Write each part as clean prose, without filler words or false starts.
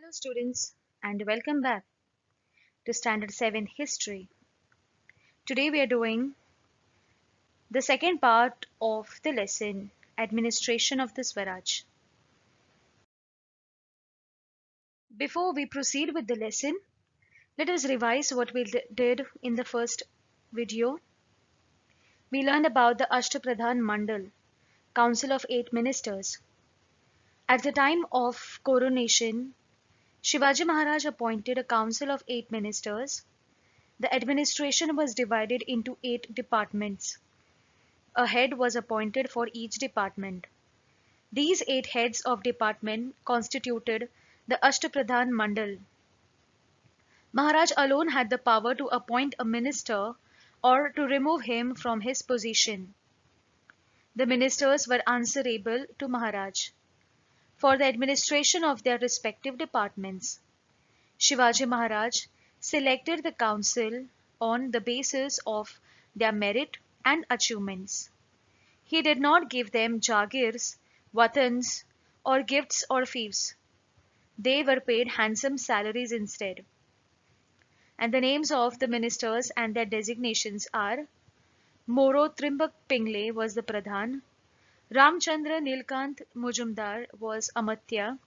Hello students and welcome back to Standard 7 History. Today we are doing the second part of the lesson Administration of the Swaraj. Before we proceed with the lesson, let us revise what we did in the first video. We learned about the Ashtapradhan Mandal, Council of 8 Ministers. At the time of coronation, Shivaji Maharaj appointed a council of 8 ministers. The administration was divided into 8 departments. A head was appointed for each department. These 8 heads of department constituted the Ashtapradhan Mandal. Maharaj alone had the power to appoint a minister or to remove him from his position. The ministers were answerable to Maharaj for the administration of their respective departments. Shivaji Maharaj selected the council on the basis of their merit and achievements. He did not give them jagirs, watans, or gifts or fiefs. They were paid handsome salaries instead. And the names of the ministers and their designations are: Moro Trimbak Pingle was the Pradhan, Ramchandra Nilkant Mujumdar was Amatya,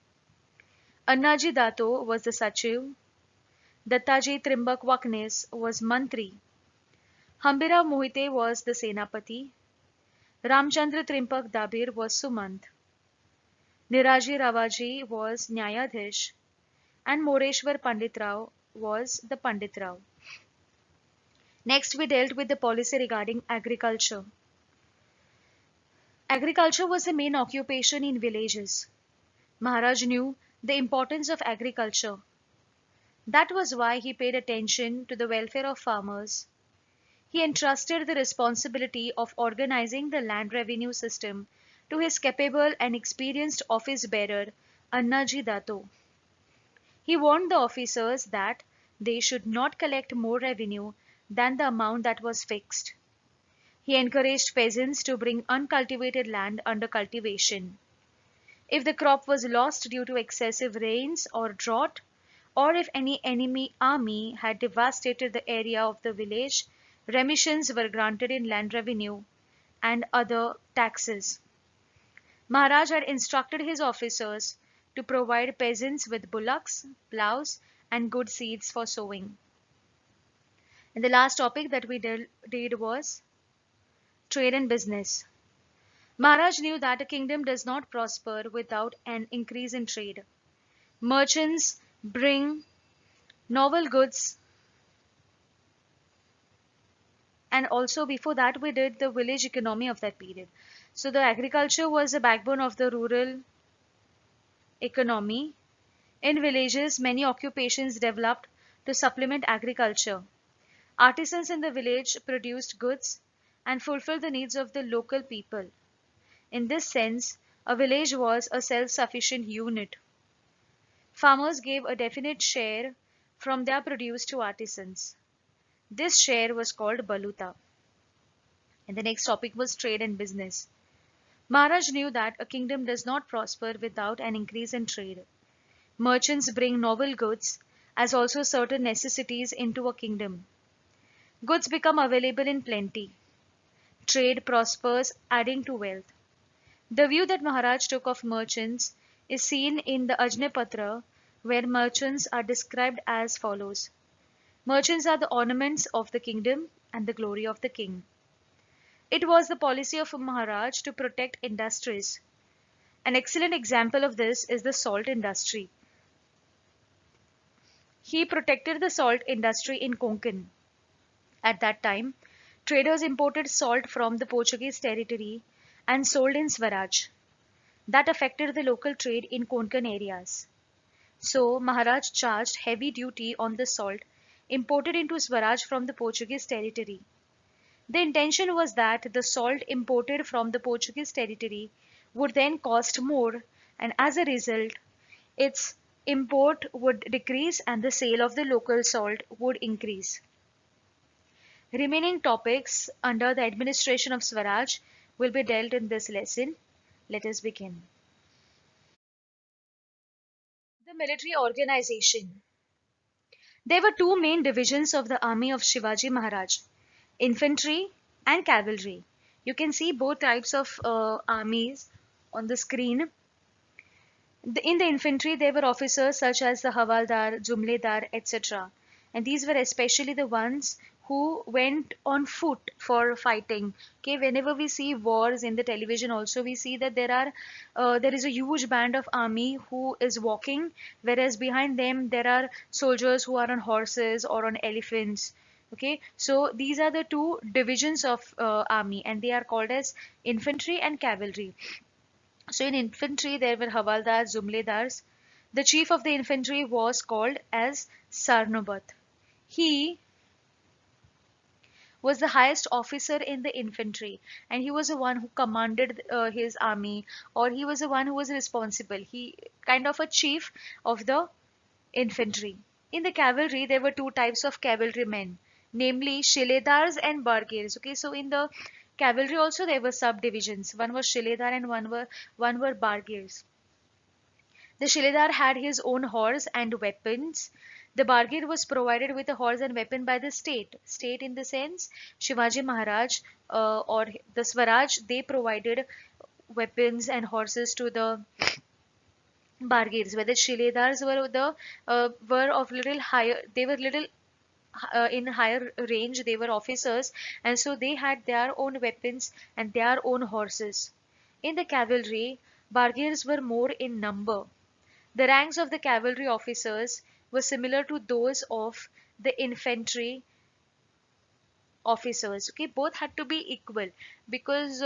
Annaji Dato was the Sachiv, Dattaji Trimbak Waknes was Mantri, Hambira Mohite was the Senapati, Ramchandra Trimbak Dabir was Sumant, Niraji Ravaji was Nyayadhish, and Moreshwar Pandit Rao was the Pandit Rao. Next, we dealt with the policy regarding agriculture. Agriculture was the main occupation in villages. Maharaj knew the importance of agriculture. That was why he paid attention to the welfare of farmers. He entrusted the responsibility of organizing the land revenue system to his capable and experienced office bearer, Annaji Dato. He warned the officers that they should not collect more revenue than the amount that was fixed. He encouraged peasants to bring uncultivated land under cultivation. If the crop was lost due to excessive rains or drought, or if any enemy army had devastated the area of the village, remissions were granted in land revenue and other taxes. Maharaj had instructed his officers to provide peasants with bullocks, plows, and good seeds for sowing. And the last topic that we did was trade and business. Maharaj knew that a kingdom does not prosper without an increase in trade. Merchants bring novel goods, and also before that we did the village economy of that period. So the agriculture was the backbone of the rural economy. In villages, many occupations developed to supplement agriculture. Artisans in the village produced goods and fulfilled the needs of the local people. In this sense, a village was a self-sufficient unit. Farmers gave a definite share from their produce to artisans. This share was called baluta. And the next topic was trade and business. Maharaj knew that a kingdom does not prosper without an increase in trade. Merchants bring noble goods as also certain necessities into a kingdom. Goods become available in plenty. Trade prospers, adding to wealth. The view that Maharaj took of merchants is seen in the Ajnapatra, where merchants are described as follows. Merchants are the ornaments of the kingdom and the glory of the king. It was the policy of Maharaj to protect industries. An excellent example of this is the salt industry. He protected the salt industry in Konkan. At that time, traders imported salt from the Portuguese territory and sold in Swaraj. That affected the local trade in Konkan areas. So, Maharaj charged heavy duty on the salt imported into Swaraj from the Portuguese territory. The intention was that the salt imported from the Portuguese territory would then cost more, and as a result, its import would decrease and the sale of the local salt would increase. Remaining topics under the administration of Swaraj will be dealt in this lesson. Let us begin. The The military organization. There were two main divisions of the army of Shivaji Maharaj: infantry and cavalry. You can see both types of armies on the screen. In the infantry, there were officers such as the Havaldar, Jumledar, etc. And these were especially the ones who went on foot for fighting. Okay, whenever we see wars in the television, also we see that there is a huge band of army who is walking, whereas behind them there are soldiers who are on horses or on elephants. Okay, so these are the two divisions of army, and they are called as infantry and cavalry. So in infantry, there were Havaldars, Jumledars. The chief of the infantry was called as Sarnobat. He was the highest officer in the infantry, and he was the one who commanded his army, or he was the one who was responsible. He kind of a chief of the infantry. In the cavalry, there were two types of cavalrymen, namely Shiledars and Bargirs. Okay, so in the cavalry also there were subdivisions. One was Shiledar and one were Bargirs. The Shiledar had his own horse and weapons. The Bargir was provided with a horse and weapon by the state. State in the sense Shivaji Maharaj or the Swaraj, they provided weapons and horses to the Bargirs. Whether Shiledars were of little higher, they were little in higher range. They were officers, and so they had their own weapons and their own horses. In the cavalry, Bargirs were more in number. The ranks of the cavalry officers were similar to those of the infantry officers. Okay, both had to be equal because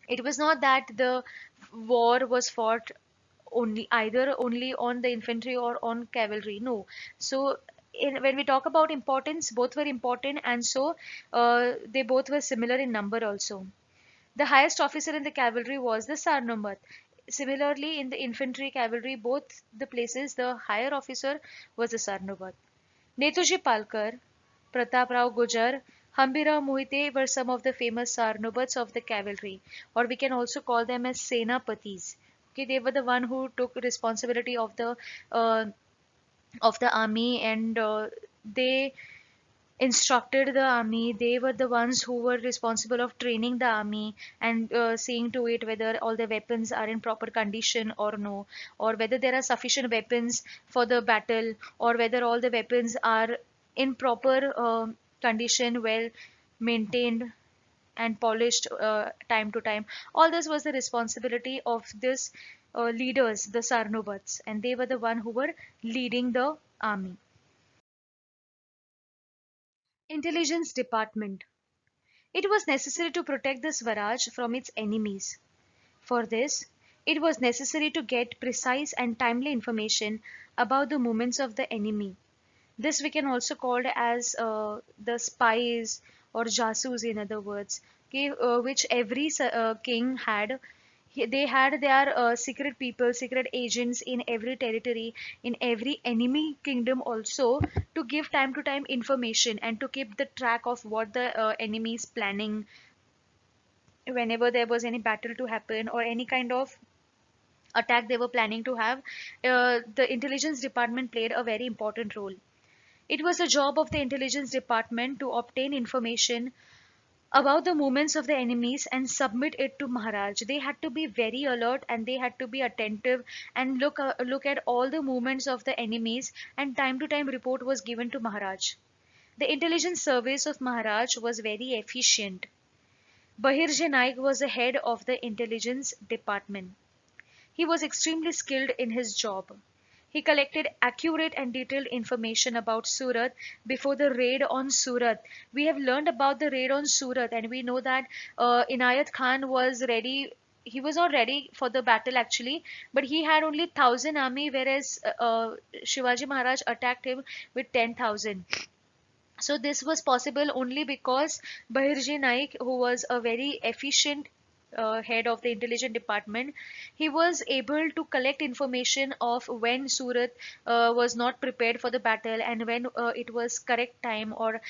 it was not that the war was fought only on the infantry or on cavalry. No. So when we talk about importance, both were important, and so they both were similar in number also. The highest officer in the cavalry was the Sarnomat. Similarly, in the infantry cavalry, both the places, the higher officer was the Sarnobat. Netuji Palkar, Pratap Rao Gujar, Hambirao Mohite were some of the famous Sarnobats of the cavalry, or we can also call them as Senapatis. Okay, they were the one who took responsibility uh, of the army, and they instructed the army. They were the ones who were responsible of training the army and seeing to it whether all the weapons are in proper condition or no, or whether there are sufficient weapons for the battle, or whether all the weapons are in proper condition, well maintained and polished time to time. All this was the responsibility of this leaders, the Sarnobats, and they were the one who were leading the army. Intelligence Department. It was necessary to protect the Swaraj from its enemies. For this, it was necessary to get precise and timely information about the movements of the enemy. This we can also call as the spies or jasus, in other words, okay, which every king had. They had their secret people, secret agents in every territory, in every enemy kingdom also, to give time to time information and to keep the track of what the enemy is planning whenever there was any battle to happen or any kind of attack they were planning to have. The intelligence department played a very important role. It was the job of the intelligence department to obtain information about the movements of the enemies and submit it to Maharaj. They had to be very alert and they had to be attentive and look at all the movements of the enemies, and time to time report was given to Maharaj. The intelligence service of Maharaj was very efficient. Bahirje Naik was the head of the intelligence department. He was extremely skilled in his job. He collected accurate and detailed information about Surat before the raid on Surat. We have learned about the raid on Surat, and we know that Inayat Khan was ready. He was not ready for the battle actually, but he had only 1,000 army, whereas Shivaji Maharaj attacked him with 10,000. So this was possible only because Bahirji Naik, who was a very efficient head of the intelligence department, he was able to collect information of when Surat was not prepared for the battle and when it was correct time or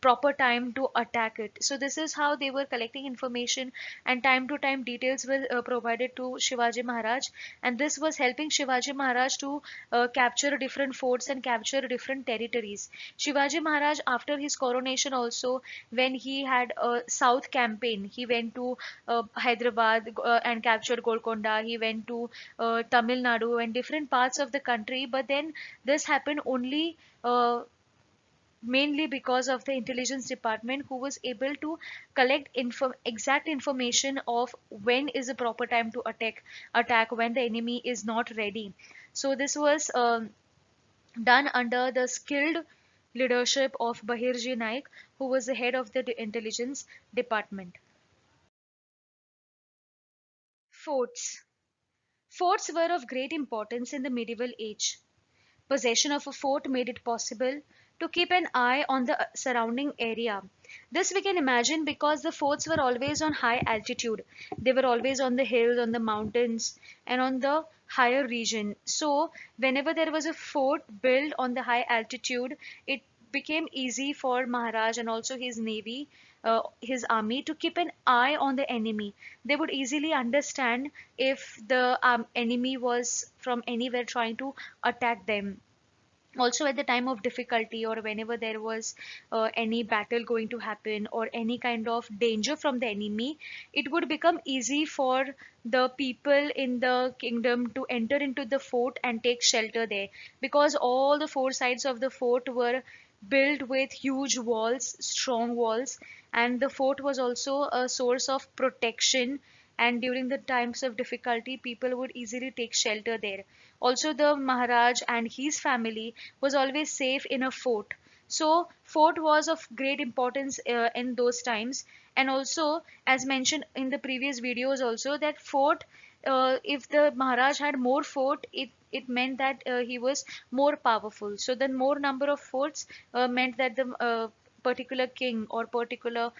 proper time to attack it. So this is how they were collecting information, and time to time details were provided to Shivaji Maharaj, and this was helping Shivaji Maharaj to capture different forts and capture different territories. Shivaji Maharaj, after his coronation also, when he had a south campaign, he went to Hyderabad and captured Golconda. He went to Tamil Nadu and different parts of the country. But then this happened only mainly because of the intelligence department, who was able to collect exact information of when is the proper time to attack when the enemy is not ready. So this was done under the skilled leadership of Bahirji Naik, who was the head of the intelligence department. Forts. Forts were of great importance in the medieval age. Possession of a fort made it possible to keep an eye on the surrounding area. This we can imagine because the forts were always on high altitude. They were always on the hills, on the mountains, and on the higher region. So, whenever there was a fort built on the high altitude, it became easy for Maharaj and also his navy, his army, to keep an eye on the enemy. They would easily understand if the enemy was from anywhere trying to attack them. Also, at the time of difficulty or whenever there was any battle going to happen or any kind of danger from the enemy, it would become easy for the people in the kingdom to enter into the fort and take shelter there, because all the four sides of the fort were built with huge walls, strong walls, and the fort was also a source of protection, and during the times of difficulty people would easily take shelter there. Also, the Maharaj and his family was always safe in a fort. So fort was of great importance in those times. And also, as mentioned in the previous videos also, that fort, if the Maharaj had more fort, it meant that he was more powerful. So the more number of forts meant that the particular king or particular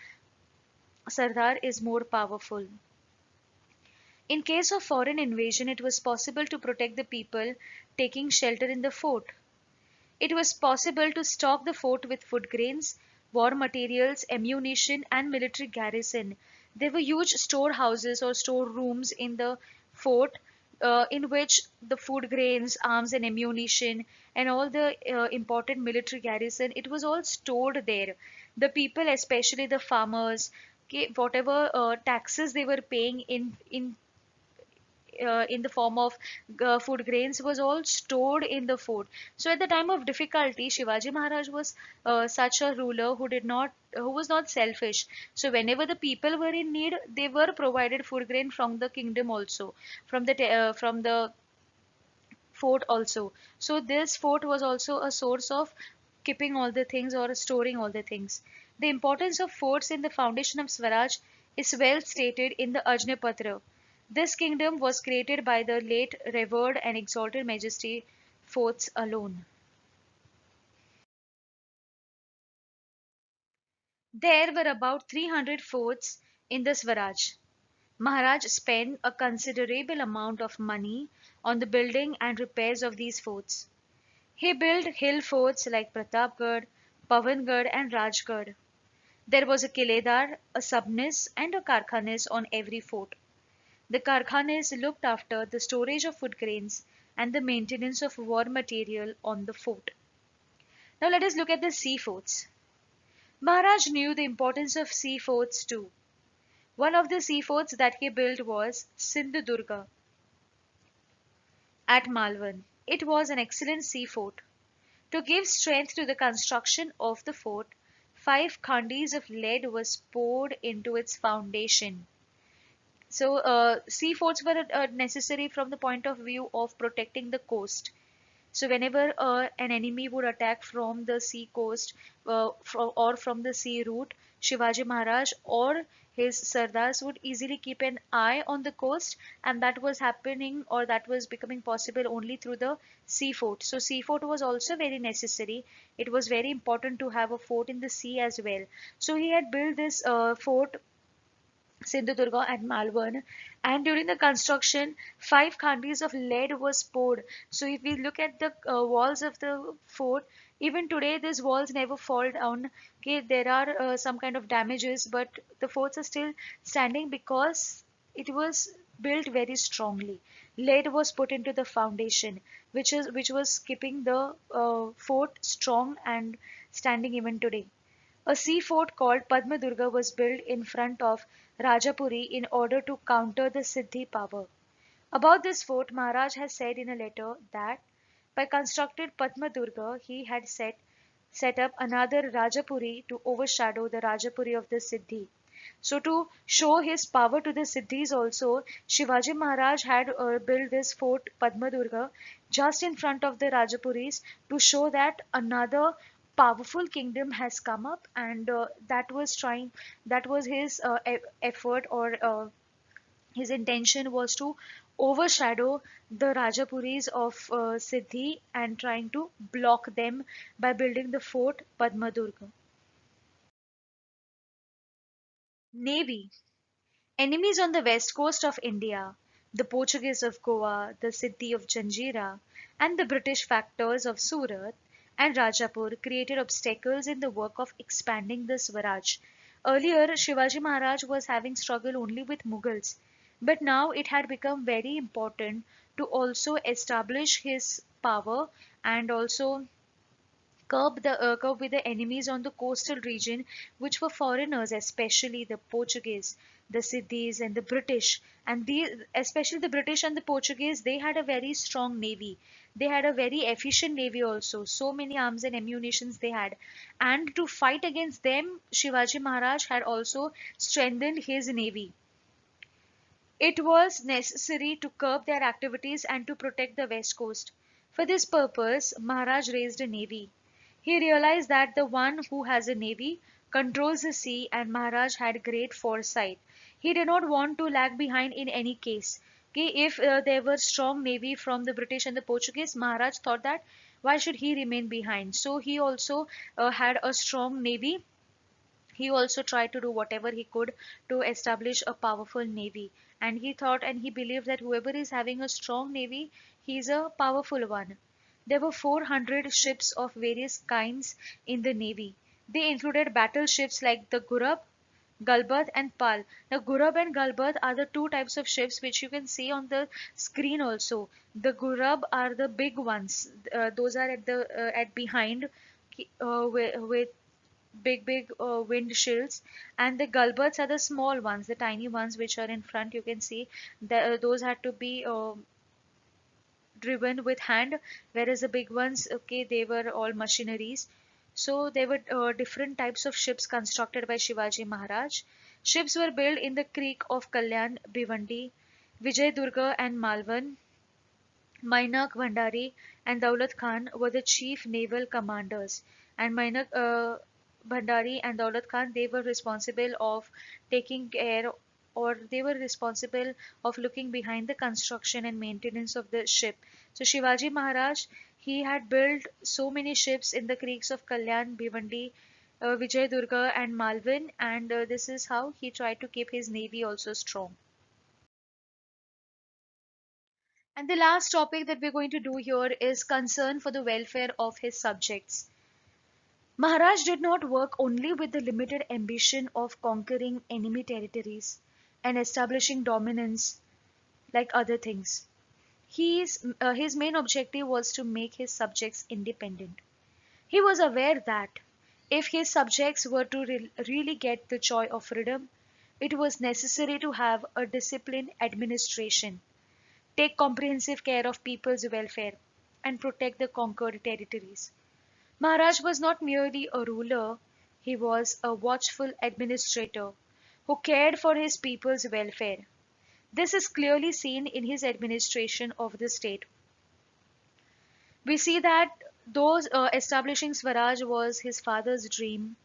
Sardar is more powerful. In case of foreign invasion, it was possible to protect the people taking shelter in the fort. It was possible to stock the fort with food grains, war materials, ammunition, and military garrison. There were huge storehouses or storerooms in the fort, in which the food grains, arms, and ammunition, and all the important military garrison, it was all stored there. The people, especially the farmers, whatever taxes they were paying in the form of food grains was all stored in the fort. So at the time of difficulty, Shivaji Maharaj was such a ruler who was not selfish. So whenever the people were in need, they were provided food grain from the kingdom also, from the fort also. So this fort was also a source of keeping all the things or storing all the things. The importance of forts in the foundation of Swaraj is well stated in the Ajnapatra. This kingdom was created by the late revered and exalted majesty forts alone. There were about 300 forts in the Swaraj. Maharaj spent a considerable amount of money on the building and repairs of these forts. He built hill forts like Pratapgarh, Pavangarh, and Rajgarh. There was a Kiledar, a Subnis, and a Karkhanis on every fort. The Karkhanis looked after the storage of food grains and the maintenance of war material on the fort. Now let us look at the sea forts. Maharaj knew the importance of sea forts too. One of the sea forts that he built was Sindhudurga at Malvan. It was an excellent sea fort. To give strength to the construction of the fort, 5 khandis of lead was poured into its foundation. So, sea forts were necessary from the point of view of protecting the coast. So, whenever an enemy would attack from the sea coast or from the sea route, Shivaji Maharaj or his Sardars would easily keep an eye on the coast, and that was happening or that was becoming possible only through the sea fort. So, sea fort was also very necessary. It was very important to have a fort in the sea as well. So, he had built this fort Sindhudurga and Malvan. And during the construction, 5 khandis of lead was poured. So if we look at the walls of the fort, even today these walls never fall down. Okay, there are some kind of damages, but the forts are still standing because it was built very strongly. Lead was put into the foundation, which was keeping the fort strong and standing even today. A sea fort called Padmadurga was built in front of Rajapuri in order to counter the Siddhi power. About this fort, Maharaj has said in a letter that by constructing Padmadurga, he had set up another Rajapuri to overshadow the Rajapuri of the Siddhi. So to show his power to the Siddhis also, Shivaji Maharaj had built this fort Padmadurga just in front of the Rajapuris to show that another powerful kingdom has come up, and that was his effort, or his intention was to overshadow the Rajapuris of Siddhi and trying to block them by building the fort Padmadurga. Navy. Enemies on the west coast of India, the Portuguese of Goa, the Siddhi of Janjira, and the British factors of Surat and Rajapur created obstacles in the work of expanding the Swaraj. Earlier, Shivaji Maharaj was having struggle only with Mughals, but now it had become very important to also establish his power and also curb with the enemies on the coastal region, which were foreigners, especially the Portuguese, the Siddhis, and the British. And especially the British and the Portuguese, they had a very strong navy. They had a very efficient navy also. So many arms and ammunitions they had. And to fight against them, Shivaji Maharaj had also strengthened his navy. It was necessary to curb their activities and to protect the west coast. For this purpose, Maharaj raised a navy. He realized that the one who has a navy controls the sea, and Maharaj had great foresight. He did not want to lag behind in any case. Okay, if there were strong navy from the British and the Portuguese, Maharaj thought that why should he remain behind? So he also had a strong navy. He also tried to do whatever he could to establish a powerful navy. And he thought and he believed that whoever is having a strong navy, he is a powerful one. There were 400 ships of various kinds in the navy. They included battleships like the Gurab, Galbat and Pal. Now Gurab and Galbat are the two types of ships which you can see on the screen also. The Gurab are the big ones. Those are at behind with big wind shields, and the gulbats are the small ones, the tiny ones which are in front. You can see those had to be driven with hand, whereas the big ones, okay, they were all machineries. So there were different types of ships constructed by Shivaji Maharaj. Ships were built in the creek of Kalyan, Bhiwandi, Vijay Durga and Malvan. Mainak Bhandari and Daulat Khan were the chief naval commanders, and Mainak Bhandari and Daulat Khan, they were responsible of taking care, or they were responsible of looking behind the construction and maintenance of the ship. So Shivaji Maharaj, he had built so many ships in the creeks of Kalyan, Bhiwandi, Vijay Durga and Malvan, and this is how he tried to keep his navy also strong. And the last topic that we're going to do here is concern for the welfare of his subjects. Maharaj did not work only with the limited ambition of conquering enemy territories and establishing dominance like other things. His main objective was to make his subjects independent. He was aware that if his subjects were to really get the joy of freedom, it was necessary to have a disciplined administration, take comprehensive care of people's welfare, and protect the conquered territories. Maharaj was not merely a ruler, he was a watchful administrator who cared for his people's welfare. This is clearly seen in his administration of the state. We see that though establishing Swaraj was his father's dream,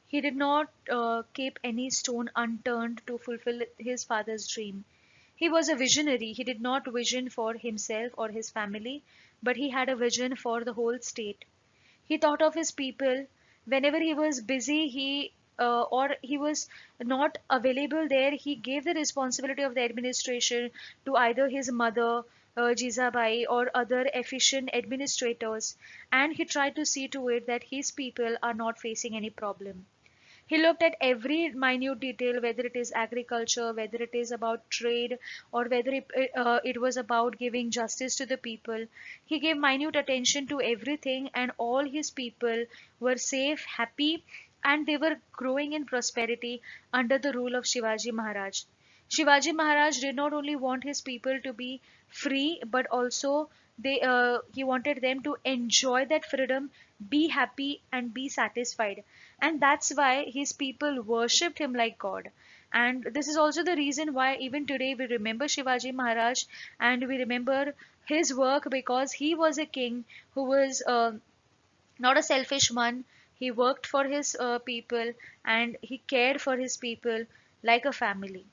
he did not keep any stone unturned to fulfill his father's dream. He was a visionary. He did not vision for himself or his family, but he had a vision for the whole state. He thought of his people. Whenever he was busy, he or he was not available there, he gave the responsibility of the administration to either his mother, Jizabai, or other efficient administrators, and he tried to see to it that his people are not facing any problem. He looked at every minute detail, whether it is agriculture, whether it is about trade, or whether it was about giving justice to the people. He gave minute attention to everything, and all his people were safe, happy, and they were growing in prosperity under the rule of Shivaji Maharaj. Shivaji Maharaj did not only want his people to be free, but also he wanted them to enjoy that freedom, be happy, and be satisfied. And that's why his people worshipped him like God. And this is also the reason why even today we remember Shivaji Maharaj, and we remember his work, because he was a king who was not a selfish one. He worked for his people, and he cared for his people like a family.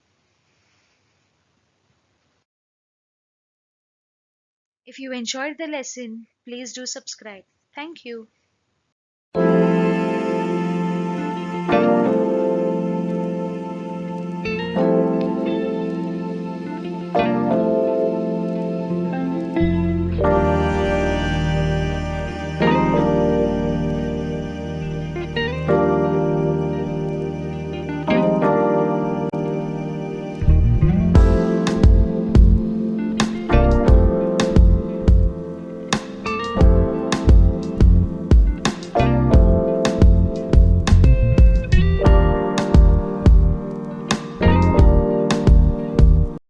If you enjoyed the lesson, please do subscribe. Thank you.